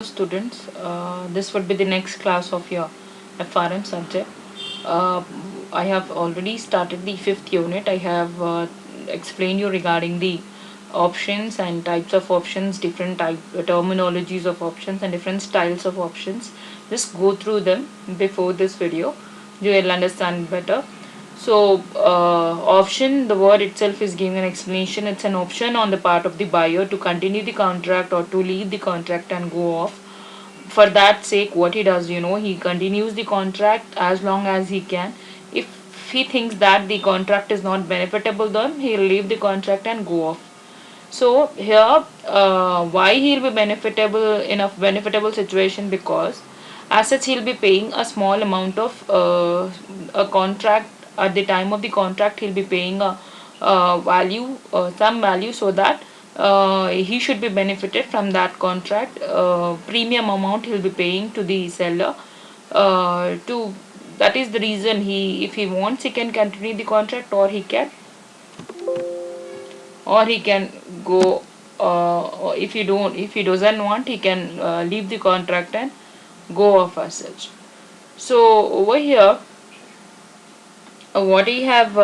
Students, this would be the next class of your FRM subject. uh, I have already started the fifth unit. I have explained you regarding the options and types of options, different type terminologies of options and different styles of options. Just go through them before this video, you will understand better. So, option, the word itself is giving an explanation. It's an option on the part of the buyer to continue the contract or to leave the contract and go off. For that sake, what he does, he continues the contract as long as he can. If he thinks that the contract is not benefitable, then he'll leave the contract and go off. So here, why he'll be benefitable in a benefitable situation? Because as such he'll be paying a small amount of a contract. At the time of the contract he'll be paying a value, some value, so that he should be benefited from that contract. Premium amount he'll be paying to the seller. To That is the reason, if he wants, he can continue the contract, or he can go. If he doesn't want, he can leave the contract and go off as such. So over here, what I'm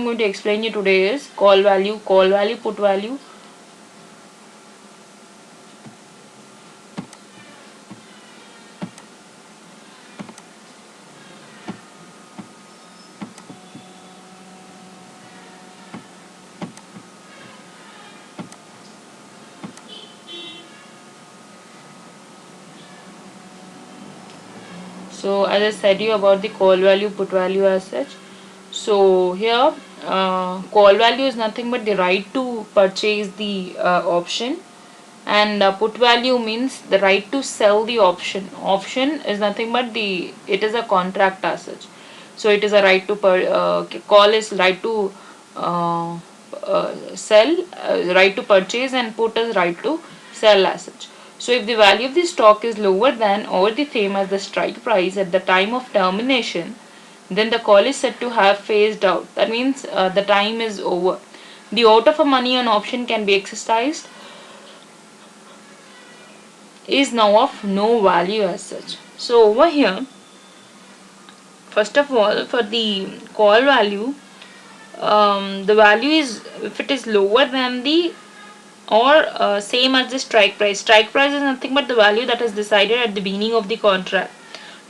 going to explain you today is call value, put value. So as I said you about the call value, put value as such. So here, call value is nothing but the right to purchase the option, and put value means the right to sell the option. Option is nothing but it is a contract as such. So it is a right to call is right to uh, sell, right to purchase, and put is right to sell as such. So if the value of the stock is lower than or the same as the strike price at the time of termination, then the call is said to have phased out. That means the time is over. The out of a money on option can be exercised is now of no value as such. So over here, first of all, for the call value, the value is, if it is lower than the or same as the strike price. Strike price is nothing but the value that is decided at the beginning of the contract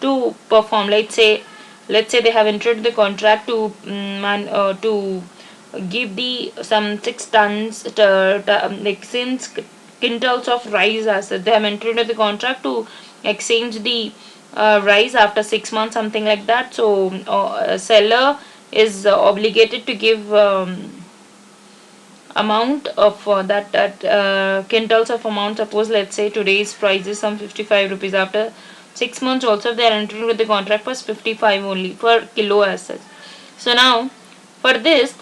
to perform. Let's say they have entered the contract to give the some 6 tons like since quintals of rice, as they have entered the contract to exchange the rice after 6 months, something like that. So a seller is obligated to give amount of that quintals of amount. Suppose let's say today's price is some 55 rupees. After 6 months also, if they are entering with the contract for 55 only per kilo as such. So now for this,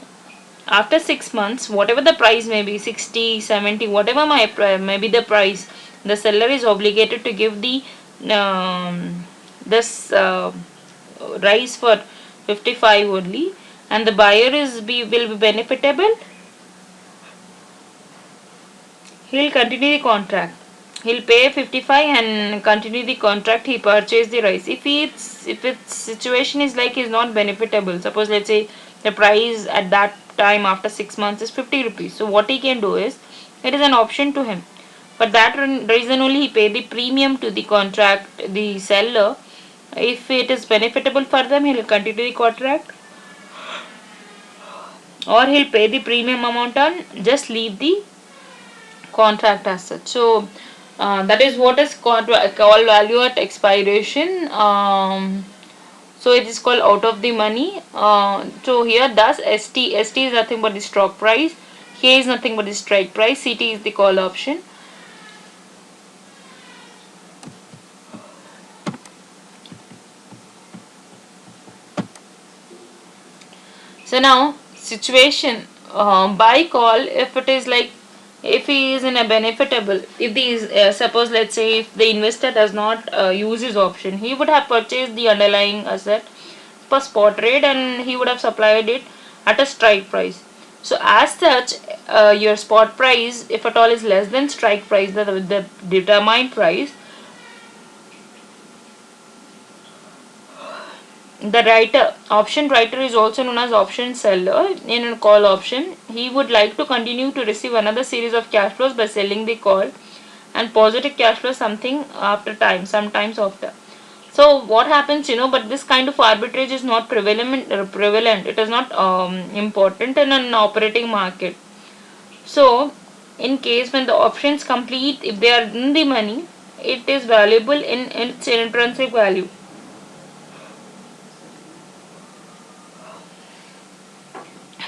after 6 months, whatever the price may be, 60, 70, whatever may be the price, the seller is obligated to give the this rice for 55 only, and the buyer will be benefitable. He'll continue the contract. He'll pay 55 and continue the contract. He purchased the rice. If its situation is like is not benefitable, suppose let's say the price at that time after 6 months is 50 rupees. So what he can do is, it is an option to him. For that reason only, he pay the premium to the contract, the seller. If it is benefitable for them, he'll continue the contract, or he'll pay the premium amount and just leave the contract as such. So that is what is called call value at expiration. So it is called out of the money. So here thus ST is nothing but the stock price. K is nothing but the strike price. CT is the call option. So now situation, buy call, if it is like, if he is in a benefitable, if these suppose let's say if the investor does not use his option, he would have purchased the underlying asset per spot rate and he would have supplied it at a strike price. So as such, your spot price, if at all, is less than strike price, the determined price, the writer, option writer, is also known as option seller in a call option. He would like to continue to receive another series of cash flows by selling the call and positive cash flow something after time, sometimes after. So what happens, but this kind of arbitrage is not prevalent. It is not important in an operating market. So in case when the options complete, if they are in the money, it is valuable in its intrinsic value.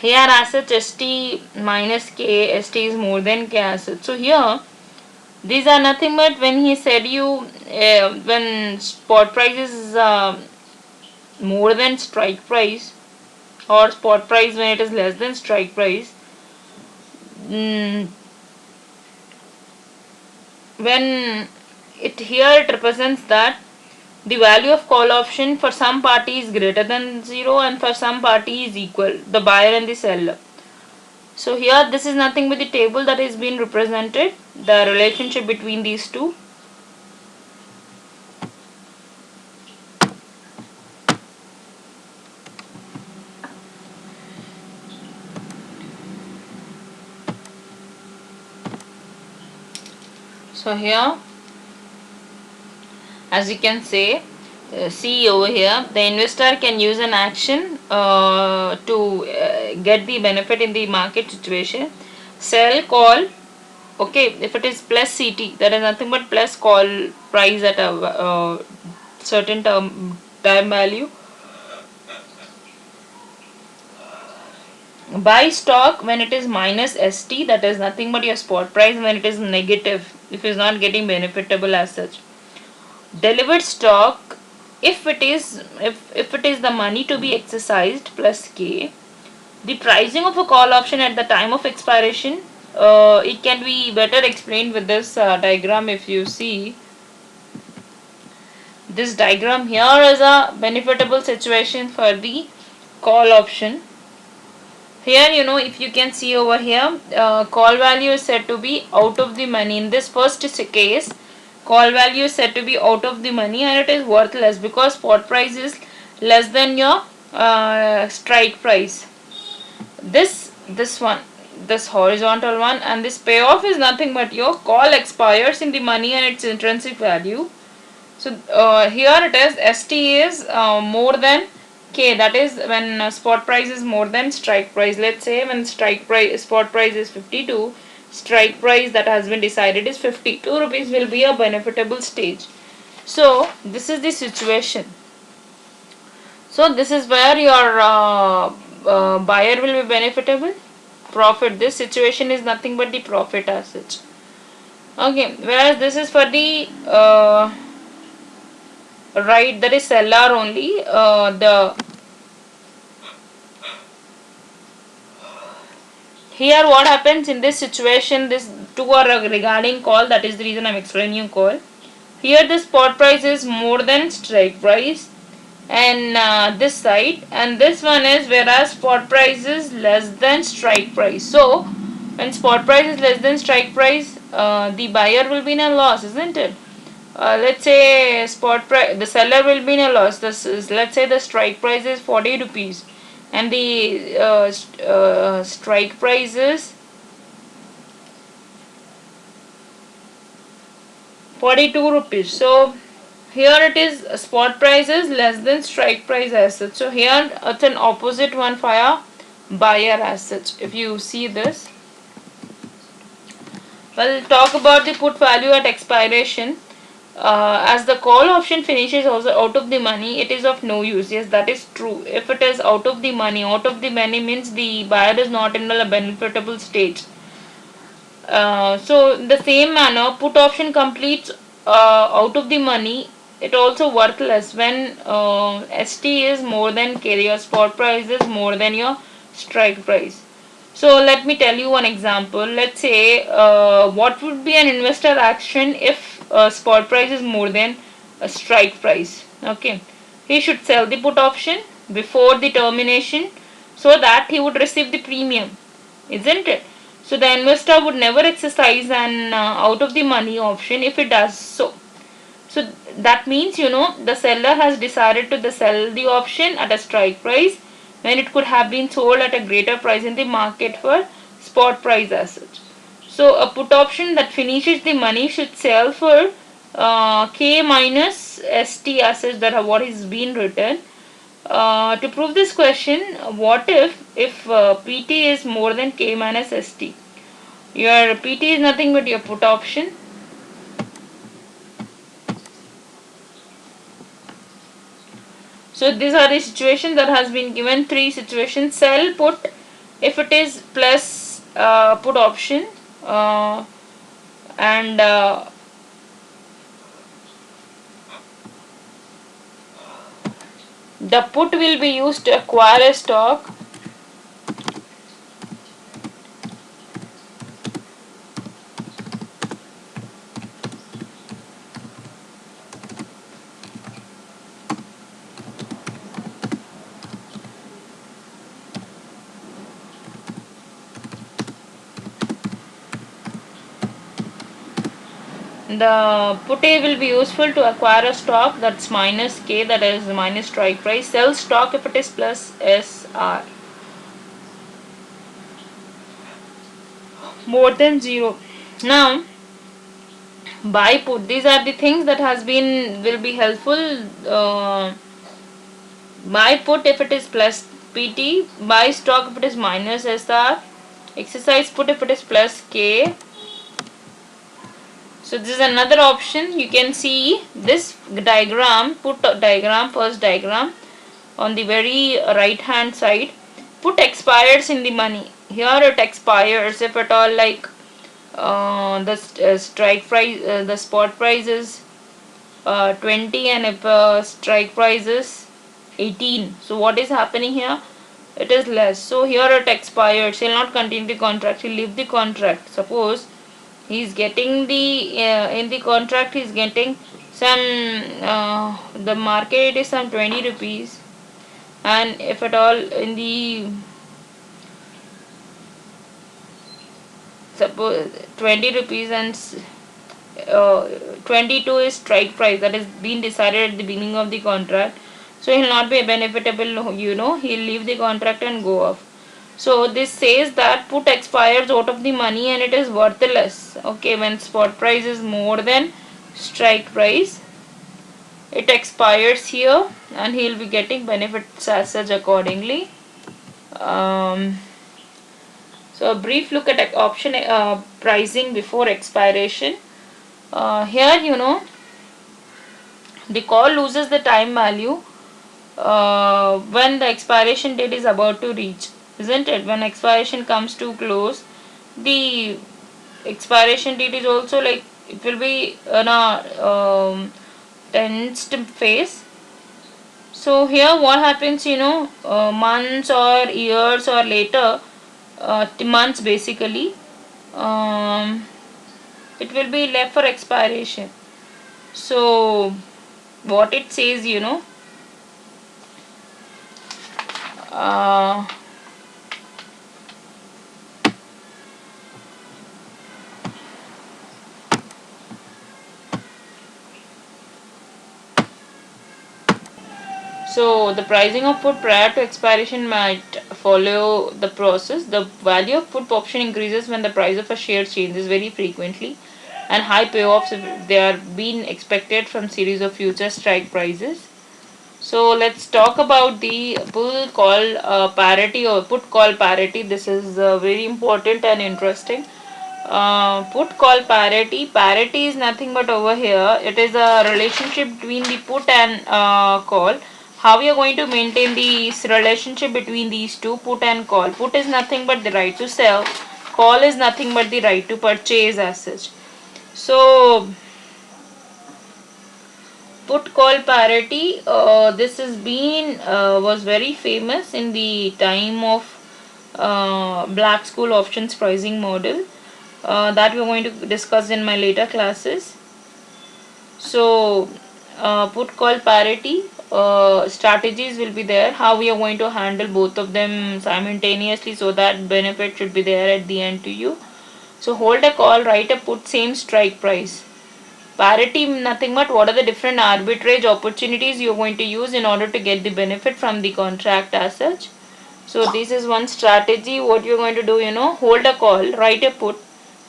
Here assets ST minus K, ST is more than K assets. So here these are nothing but when he said you when spot price is more than strike price, or spot price when it is less than strike price, mm, when it represents that the value of call option for some party is greater than 0 and for some party is equal, the buyer and the seller. So here this is nothing but the table that is being represented, the relationship between these two. So here, as you can say, see over here, the investor can use an action to get the benefit in the market situation. Sell call, okay, if it is plus CT, that is nothing but plus call price at a certain time value. Buy stock when it is minus ST, that is nothing but your spot price when it is negative, if it is not getting benefitable as such. Delivered stock, if it is the money to be exercised plus K. The pricing of a call option at the time of expiration, it can be better explained with this diagram. If you see this diagram, here is a benefitable situation for the call option. Here, if you can see over here, call value is said to be out of the money. In this first case, call value is said to be out of the money and it is worthless because spot price is less than your strike price. This one, this horizontal one, and this payoff is nothing but your call expires in the money and its intrinsic value. So here it is, ST is more than K, that is when spot price is more than strike price. Let's say when spot price is 52, strike price that has been decided is 52 rupees will be a benefitable stage. So this is the situation. So this is where your buyer will be benefitable, profit. This situation is nothing but the profit as such. Okay, whereas this is for the right, that is seller only. The here what happens in this situation, this two are regarding call, that is the reason I'm explaining call. Here the spot price is more than strike price and this side, and this one is whereas spot price is less than strike price. So when spot price is less than strike price, the buyer will be in a loss, isn't it? Let's say spot price, the seller will be in a loss. This is, let's say the strike price is 40 rupees and the strike price is 42 rupees. So here it is, spot price is less than strike price as such. So here it's an opposite one for a buyer as such. If you see this, well, talk about the put value at expiration. As the call option finishes also out of the money, it is of no use. Yes, that is true. If it is out of the money means the buyer is not in a benefitable stage. So in the same manner, put option completes out of the money. It also worthless when ST is more than K, your spot price is more than your strike price. So let me tell you one example. Let's say what would be an investor action if spot price is more than a strike price. Okay, he should sell the put option before the termination so that he would receive the premium. isn't it? So the investor would never exercise an out of the money option if it does so. So that means, the seller has decided to sell the option at a strike price when it could have been sold at a greater price in the market for spot price as such. So a put option that finishes the money should sell for K minus ST as such, that what is being written. To prove this question, what if PT is more than K minus ST? Your PT is nothing but your put option. So these are the situations that has been given. Three situations: sell put if it is plus put option, and the put will be used to acquire a stock. The put A will be useful to acquire a stock, that's minus K, that is minus strike price. Sell stock if it is plus SR, more than 0. Now buy put, these are the things that will be helpful. Buy put if it is plus PT, buy stock if it is minus SR, exercise put if it is plus K. So this is another option. You can see this diagram, put diagram, first diagram on the very right hand side. Put expires in the money. Here it expires if at all, like the strike price, the spot price is 20, and if strike price is 18. So what is happening here? It is less. So here it expires. He'll not continue the contract. He'll leave the contract. Suppose he's getting the in the contract he's getting some the market is some 20 rupees, and if at all in the suppose 20 rupees, and 22 is strike price that is being decided at the beginning of the contract, so he'll not be benefitable, he'll leave the contract and go off. So this says that put expires out of the money and it is worthless. Okay, when spot price is more than strike price, it expires here and he'll be getting benefits as such accordingly. So a brief look at option pricing before expiration. Here, the call loses the time value when the expiration date is about to reach, isn't it? When expiration comes to close, the expiration date is also like it will be in a tensed phase. So here what happens, months or years or later, months basically, it will be left for expiration. So what it says, uh, so the pricing of put prior to expiration might follow the process. The value of put option increases when the price of a share changes very frequently, and high payoffs if they are being expected from series of future strike prices. So let's talk about the put call parity or put call parity. This is very important and interesting. Put call parity. Parity is nothing but over here. It is a relationship between the put and call. How we are going to maintain this relationship between these two, put and call? Put is nothing but the right to sell. Call is nothing but the right to purchase as such. So put call parity, this has been was very famous in the time of Black School options pricing model, that we are going to discuss in my later classes. So put call parity, strategies will be there, how we are going to handle both of them simultaneously so that benefit should be there at the end to you. So hold a call, write a put, same strike price. Parity nothing but what are the different arbitrage opportunities you are going to use in order to get the benefit from the contract as such. So this is one strategy. What you're going to do, hold a call, write a put.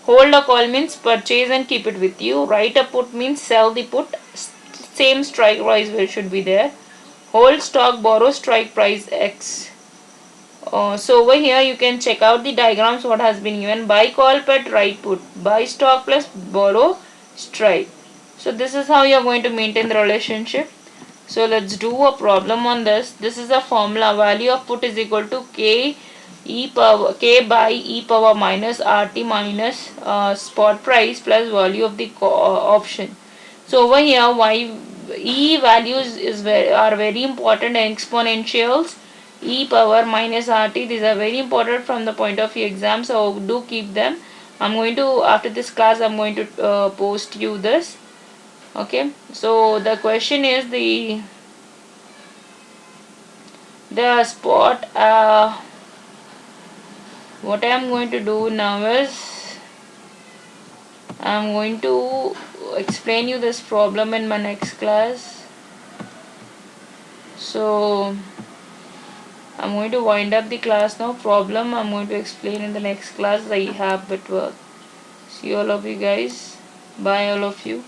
Hold a call means purchase and keep it with you. Write a put means sell the put. Same strike price should be there. Hold stock, borrow strike price X. So over here you can check out the diagrams what has been given. Buy call put, write put. Buy stock plus borrow strike. So this is how you are going to maintain the relationship. So let's do a problem on this. This is a formula. Value of put is equal to k by e power minus rt minus spot price plus value of the option. So over here, why e values are very important. Exponentials, e power minus rt. These are very important from the point of view exam. So do keep them. I'm going to, after this class, I'm going to post you this. Okay. So the question is the spot. What I am going to do now is I am going to explain you this problem in my next class. So I'm going to wind up the class now. Problem I'm going to explain in the next class. I have bit work. See all of you guys. Bye all of you.